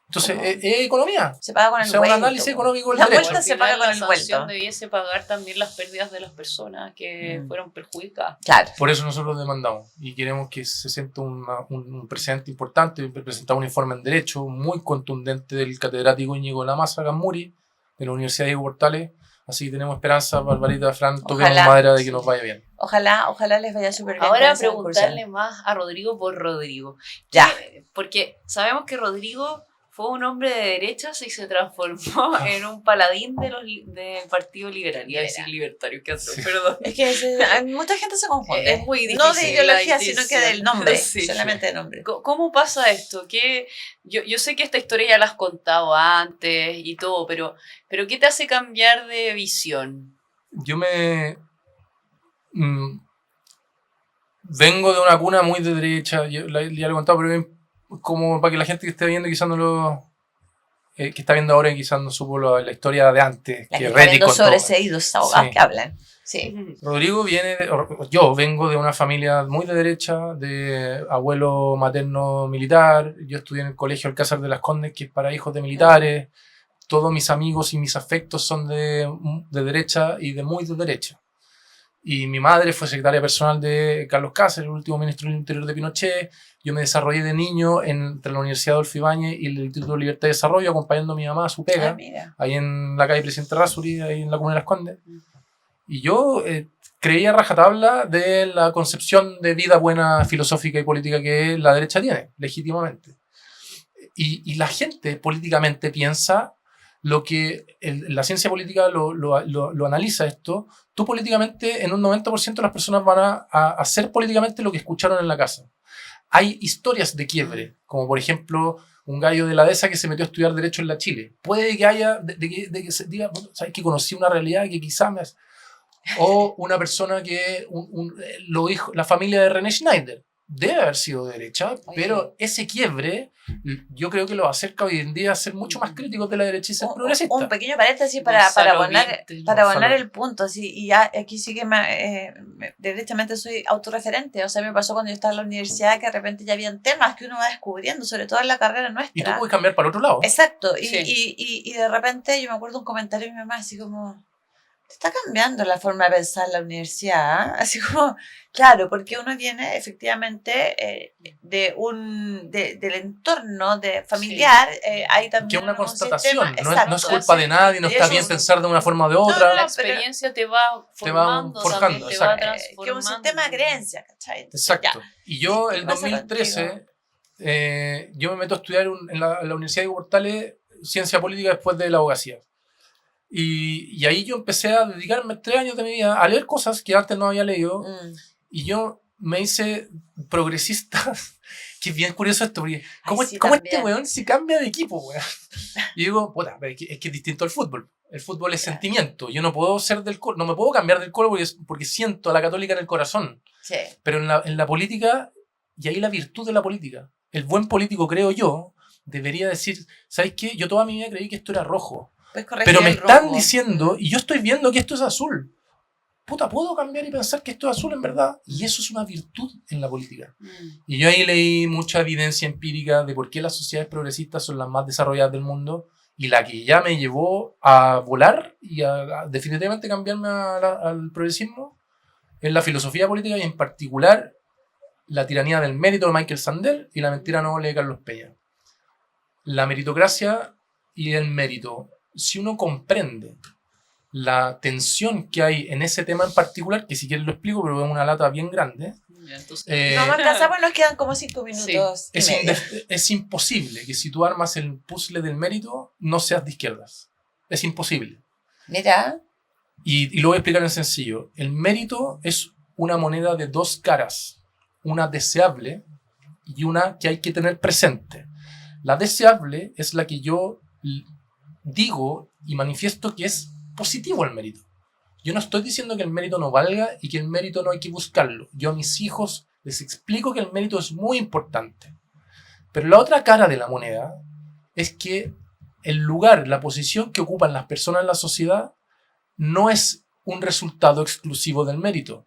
Entonces, es economía. Se paga con el O sea, un vuelto. análisis económico del La derecho. vuelta se paga con el La vuelto. sanción debiese pagar también las pérdidas de las personas que fueron perjudicadas. Claro. Por eso nosotros demandamos y queremos que se sienta un precedente importante. Presentamos un informe en derecho muy contundente del catedrático Íñigo Lamasa Gamuri de la Universidad de Diego Portales. Así que tenemos esperanza, Barbarita, Fran, toquemos Ojalá. madera de que nos vaya bien. Ojalá les vaya súper bien. con Ahora esa preguntarle concursión. más a Rodrigo por Rodrigo. Ya. Porque sabemos que Rodrigo fue un hombre de derechas y se transformó en un paladín del Partido Liberal. Iba a decir libertario, ¿qué hace? Sí. Perdón. Es que mucha gente se confunde. Es muy No de difícil ideología, la sino que distinción. del nombre. Sí. Solamente del nombre. ¿Cómo pasa esto? Yo sé que esta historia ya la has contado antes y todo, pero ¿qué te hace cambiar de visión? Yo vengo de una cuna muy de derecha, ya lo he contado, pero como para que la gente que esté viendo quizás no lo... que está viendo ahora y quizás no supo la historia de antes. La que que está Reddick viendo contó. sobreseídos abogados Sí. que hablan. Sí. Rodrigo yo vengo de una familia muy de derecha, de abuelo materno militar. Yo estudié en el colegio Alcázar de las Condes, que es para hijos de militares. Todos mis amigos y mis afectos son de derecha y de muy de derecha. Y mi madre fue secretaria personal de Carlos Cáceres, el último ministro del Interior de Pinochet. Yo me desarrollé de niño entre la Universidad Adolfo Ibáñez y el Instituto de Libertad y Desarrollo, acompañando a mi mamá a su pega, Mira. ahí en la calle Presidente Rásuri, ahí en la comuna de Las Condes. Y yo creía rajatabla de la concepción de vida buena, filosófica y política que la derecha tiene, legítimamente. Y la gente políticamente piensa lo que la ciencia política lo analiza esto. Tú políticamente, en un 90% de las personas van a hacer políticamente lo que escucharon en la casa. Hay historias de quiebre, como por ejemplo un gallo de la DESA que se metió a estudiar Derecho en la Chile. Puede que haya, de que se diga, ¿sabes? Que conocí una realidad que quizás me... O una persona que lo dijo, la familia de René Schneider. Debe haber sido de derecha, pero ese quiebre yo creo que lo acerca hoy en día a ser mucho más críticos de la derecha y ser progresista. Un pequeño paréntesis para Gonzalo abonar Gonzalo. el punto. Así, y ya aquí sí que derechamente soy autorreferente. O sea, me pasó cuando yo estaba en la universidad que de repente ya habían temas que uno va descubriendo, sobre todo en la carrera nuestra. Y tú puedes cambiar para otro lado. Exacto. Sí. Y de repente yo me acuerdo un comentario de mi mamá así como... Te está cambiando la forma de pensar en la universidad, ¿eh? Así como, claro, porque uno viene efectivamente del entorno familiar, hay también Que es una un constatación, sistema- no es exacto, culpa de nadie, no Y está eso bien es- pensar de una forma o de otra. No, La no, experiencia te va te va formando, forjando, también te va exacto. transformando. que es un sistema de creencias, ¿cachai? Entonces, Exacto. Y yo, ¿Qué el pasa 2013, yo me meto a estudiar en la Universidad de Portales Ciencia Política después de la abogacía. Y ahí yo empecé a dedicarme 3 años de mi vida a leer cosas que antes no había leído. Y yo me hice progresista. Que es bien curioso esto, porque ¿cómo este también. weón se cambia de equipo, weón? Y digo, puta, es que es distinto al fútbol. El fútbol es sentimiento. Yo no puedo ser del Colo, no me puedo cambiar del Colo porque siento a la Católica en el corazón. Sí. Pero en la política, y ahí la virtud de la política. El buen político, creo yo, debería decir, ¿sabes qué? Yo toda mi vida creí que esto era rojo. Puedes corregir Pero me el están rojo. diciendo, y yo estoy viendo que esto es azul. Puta, ¿puedo cambiar y pensar que esto es azul en verdad? Y eso es una virtud en la política. Y yo ahí leí mucha evidencia empírica de por qué las sociedades progresistas son las más desarrolladas del mundo, y la que ya me llevó a volar y a definitivamente cambiarme al progresismo es la filosofía política, y en particular La tiranía del mérito de Michael Sandel y La mentira noble de Carlos Peña. La meritocracia y el mérito. Si uno comprende la tensión que hay en ese tema en particular, que si quieres lo explico, pero es una lata bien grande. Entonces, No más casamos, nos quedan como 5 minutos. Es, y medio. es imposible que si tú armas el puzzle del mérito, no seas de izquierdas. Es imposible. Mira, Y lo voy a explicar en sencillo. El mérito es una moneda de dos caras. Una deseable y una que hay que tener presente. La deseable es la que yo digo y manifiesto que es positivo el mérito. Yo no estoy diciendo que el mérito no valga y que el mérito no hay que buscarlo. Yo a mis hijos les explico que el mérito es muy importante. Pero la otra cara de la moneda es que el lugar, la posición que ocupan las personas en la sociedad no es un resultado exclusivo del mérito.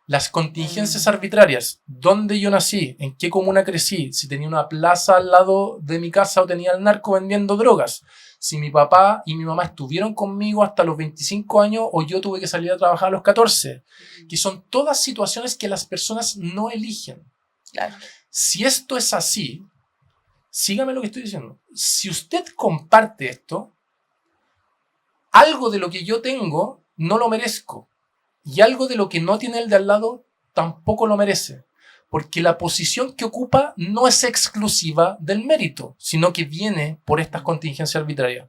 Las contingencias arbitrarias, dónde yo nací, en qué comuna crecí, si tenía una plaza al lado de mi casa o tenía al narco vendiendo drogas, si mi papá y mi mamá estuvieron conmigo hasta los 25 años o yo tuve que salir a trabajar a los 14, que son todas situaciones que las personas no eligen. claro. Si esto es así, sígame lo que estoy diciendo. Si usted comparte esto, algo de lo que yo tengo no lo merezco. Y algo de lo que no tiene el de al lado tampoco lo merece. Porque la posición que ocupa no es exclusiva del mérito, sino que viene por estas contingencias arbitrarias.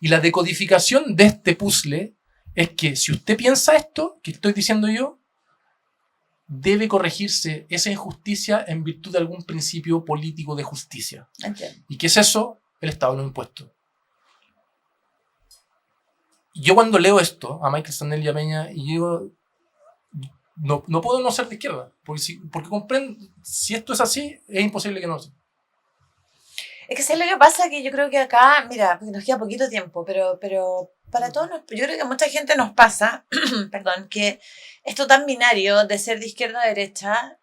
Y la decodificación de este puzzle es que si usted piensa esto que estoy diciendo yo, debe corregirse esa injusticia en virtud de algún principio político de justicia. Entiendo. ¿Y qué es eso? El Estado de los impuestos. Yo cuando leo esto a Michael Sandel y a Peña, y digo, no puedo no ser de izquierda, porque comprendo, si esto es así, es imposible que no lo sea. Es que ¿sabes lo que pasa? Que yo creo que acá, mira, porque nos queda poquito tiempo, pero para todos, yo creo que a mucha gente nos pasa, perdón, que esto tan binario de ser de izquierda a derecha,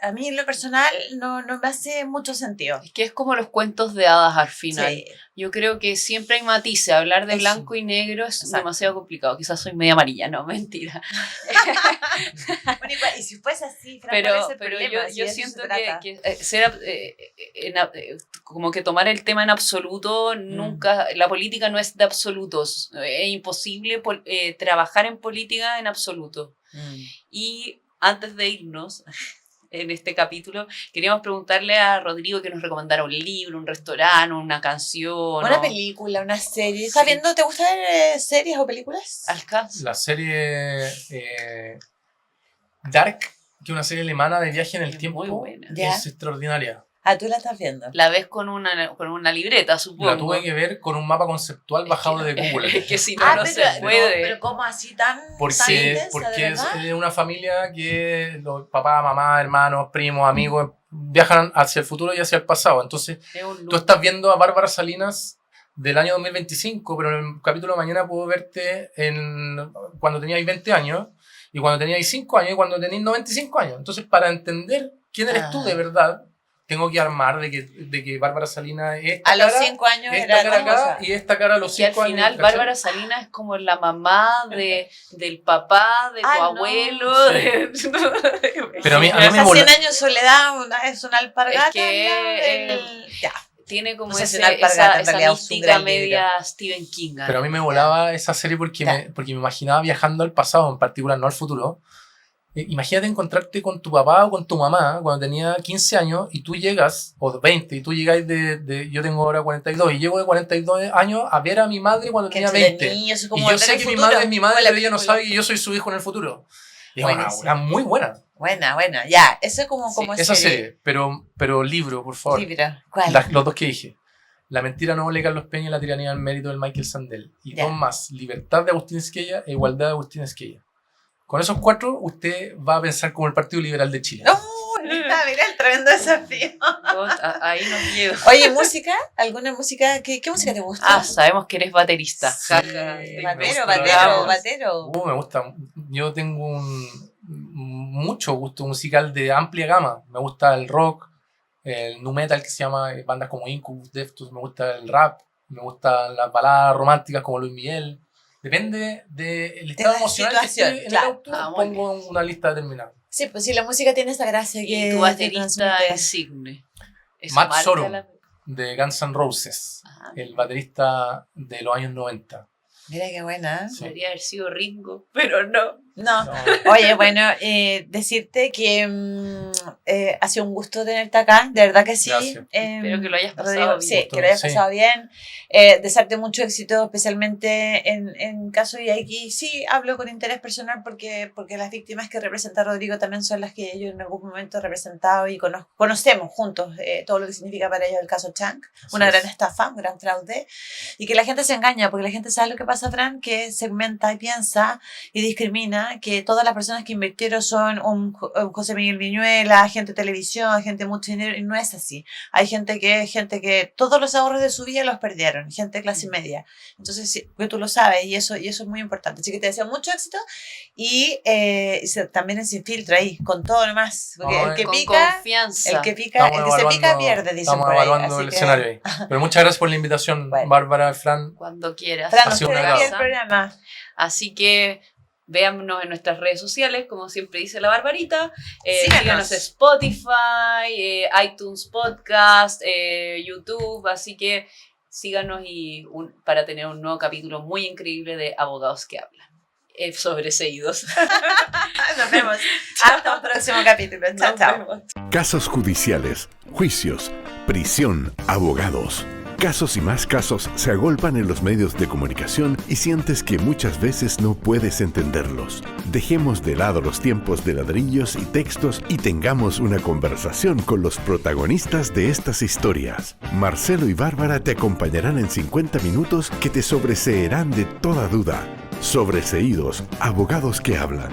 a mí en lo personal no me hace mucho sentido. es que es como los cuentos de hadas al final. Sí. Yo creo que siempre hay matices. Hablar de Eso. blanco y negro es Exacto. demasiado complicado. Quizás soy media amarilla, no, mentira. Bueno, igual, y si fuese así, Fran, Pero, ¿cuál es el pero problema? Si yo de eso siento se trata. como que tomar el tema en absoluto, nunca, la política no es de absolutos. Es imposible trabajar en política en absoluto. Y antes de irnos, en este capítulo, queríamos preguntarle a Rodrigo que nos recomendara un libro, un restaurante, una canción. Una o- película, una serie. ¿Estás Sí. viendo? ¿Te gustan series o películas? Alcance. La serie Dark, que es una serie alemana de viaje en el Es tiempo, muy buena. Ya. es extraordinaria. Ah, tú la estás viendo. La ves con una libreta, supongo. La tuve que ver con un mapa conceptual bajado de Google. Es que si no, no pero, se puede. pero ¿cómo así tan Porque intensa, de es verdad? una familia que los papás, mamá, hermanos, primos, amigos viajan hacia el futuro y hacia el pasado. Entonces, Es un tú loop. estás viendo a Bárbara Salinas del año 2025, pero en el capítulo de mañana puedo verte cuando teníais 20 años, y cuando teníais 5 años, y cuando teníais 95 años. Entonces, para entender quién eres tú de verdad, tengo que armar de que Bárbara Salinas es esta A los cara, 5 años esta era cara otra acá, cosa. y esta cara a los Que al 5 años. final ¿cachai? Bárbara Salinas es como la mamá del papá, de tu Ah, no. abuelo. Sí. Pero a mí me Esa mola. 100 años de soledad es una alpargata. Es que, al lado del- ya. Tiene como No sé si ese- una alpargata, en esa realidad, es un mística gran media Stephen King. Pero a mí me volaba esa serie porque Ya. me imaginaba viajando al pasado, en particular, no al futuro. Imagínate encontrarte con tu papá o con tu mamá cuando tenía 15 años y tú llegas, o 20, y tú llegáis yo tengo ahora 42, y llego de 42 años a ver a mi madre cuando Que tenía 20. entretenido, eso es Y como yo ver sé el que mi futuro, madre es mi madre, como la pero ella no película. sabe que yo soy su hijo en el futuro. Y es una Buenísimo. obra muy buena Buena, ya. Eso es como, Sí, como esa serie, pero libro, por favor. Libro. ¿Cuál? Los dos que dije. La mentira noble de Carlos Peña y la tiranía del mérito del Michael Sandel. Y Ya. dos más. Libertad de Agustín Esquella e igualdad de Agustín Esquella. Con esos 4, usted va a pensar como el Partido Liberal de Chile. Mira, el tremendo desafío. Ahí nos lleva. Oye, ¿música? ¿Alguna música? ¿Qué música te gusta? Ah, sabemos que eres baterista. Sí, Jaja. me gusta. Batero. Me gusta. Yo tengo mucho gusto musical de amplia gama. Me gusta el rock, el nu metal, que se llama bandas como Incubus, Deftones. Me gusta el rap, me gustan las baladas románticas como Luis Miguel. Depende del estado la emocional que esté situación, en claro. el auto, Ah, muy pongo una lista determinada. Sí, pues sí, la música tiene esta gracia que Y tu baterista transmite. es Signe. Eso Matt marca Sorum, la- de Guns N' Roses, Ajá. el baterista de los años 90. Mira qué buena. Sí. Debería haber sido Ringo, pero no. No. No, Oye, bueno, decirte que ha sido un gusto tenerte acá, de verdad que sí. Gracias. Espero que lo hayas pasado Rodrigo, bien. sí, que lo hayas Sí. pasado bien. Desearte mucho éxito, especialmente en caso, y aquí sí hablo con interés personal porque las víctimas que representa Rodrigo también son las que yo en algún momento he representado y conocemos juntos todo lo que significa para ellos el caso Chang, una Así gran es. estafa, un gran fraude, y que la gente se engaña, porque la gente sabe lo que pasa, Fran, que segmenta y piensa y discrimina que todas las personas que invirtieron son un José Miguel Viñuela, gente de televisión, gente de mucho dinero, y no es así. Hay gente que todos los ahorros de su vida los perdieron, gente de clase media. Entonces, sí, pues tú lo sabes y eso es muy importante. Así que te deseo mucho éxito y también es sin filtro ahí, con todo lo más. Porque Vamos a el que Con pica, confianza. el que se pica pierde, dicen estamos por ahí. evaluando Así el que, escenario ahí. Pero muchas gracias por la invitación, Bueno. Bárbara, Fran. Cuando quieras. Fran, Ha sido usted un aquí agrado. el programa. Así que véannos en nuestras redes sociales, como siempre dice la Barbarita. Síganos. Síganos en Spotify, iTunes Podcast, YouTube. Así que síganos para tener un nuevo capítulo muy increíble de Abogados que Hablan. Sobreseídos. Nos vemos. Hasta un próximo capítulo. Chao, Nos chao. vemos. Casos judiciales, juicios, prisión, abogados. Casos y más casos se agolpan en los medios de comunicación y sientes que muchas veces no puedes entenderlos. Dejemos de lado los tiempos de ladrillos y textos y tengamos una conversación con los protagonistas de estas historias. Marcelo y Bárbara te acompañarán en 50 minutos que te sobreseerán de toda duda. Sobreseídos, abogados que hablan.